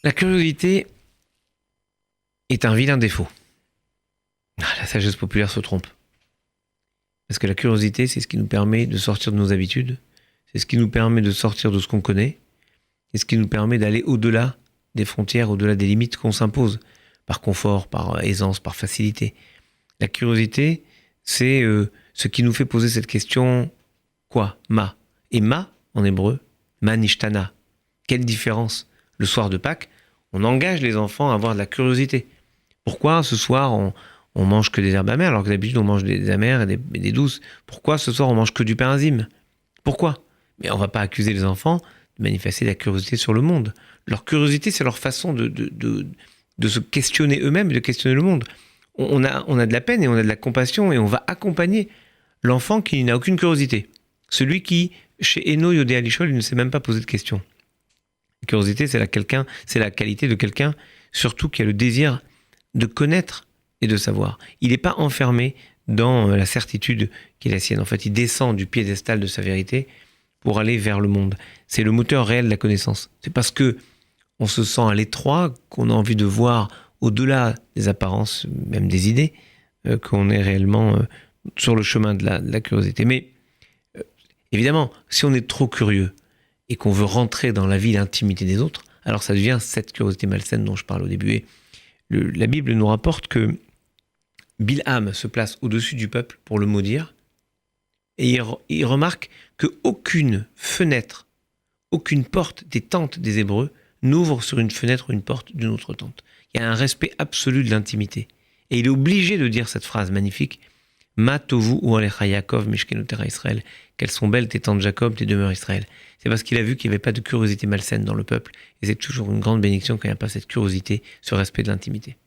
La curiosité est un vilain défaut. La sagesse populaire se trompe. Parce que la curiosité, c'est ce qui nous permet de sortir de nos habitudes, c'est ce qui nous permet de sortir de ce qu'on connaît, c'est ce qui nous permet d'aller au-delà des frontières, au-delà des limites qu'on s'impose, par confort, par aisance, par facilité. La curiosité, c'est ce qui nous fait poser cette question, quoi, ma. Et ma, en hébreu, ma nishtana. Quelle différence? Le soir de Pâques, on engage les enfants à avoir de la curiosité. Pourquoi ce soir on mange que des herbes amères alors que d'habitude on mange des amères et des douces? Pourquoi ce soir on mange que du pain azim? Pourquoi? Mais on ne va pas accuser les enfants de manifester de la curiosité sur le monde. Leur curiosité, c'est leur façon de se questionner eux-mêmes et de questionner le monde. On a de la peine et on a de la compassion et on va accompagner l'enfant qui n'a aucune curiosité. Celui qui, chez Eno Yodé Alishol, il ne s'est même pas posé de questions. La curiosité, c'est la qualité de quelqu'un, surtout qui a le désir de connaître et de savoir. Il n'est pas enfermé dans la certitude qui est la sienne. En fait, il descend du piédestal de sa vérité pour aller vers le monde. C'est le moteur réel de la connaissance. C'est parce que on se sent à l'étroit, qu'on a envie de voir au-delà des apparences, même des idées, qu'on est réellement sur le chemin de la curiosité. Mais évidemment, si on est trop curieux et qu'on veut rentrer dans la vie, l'intimité des autres, alors ça devient cette curiosité malsaine dont je parle au début. Et la Bible nous rapporte que Bilham se place au-dessus du peuple pour le maudire, et il remarque qu'aucune fenêtre, aucune porte des tentes des Hébreux n'ouvre sur une fenêtre ou une porte d'une autre tente. Il y a un respect absolu de l'intimité. Et il est obligé de dire cette phrase magnifique, « Ma tovu ou alecha Yaakov mishkenotera Israël » Quelles sont belles tes tentes Jacob, tes demeures Israël. C'est parce qu'il a vu qu'il n'y avait pas de curiosité malsaine dans le peuple. Et c'est toujours une grande bénédiction quand il n'y a pas cette curiosité, ce respect de l'intimité.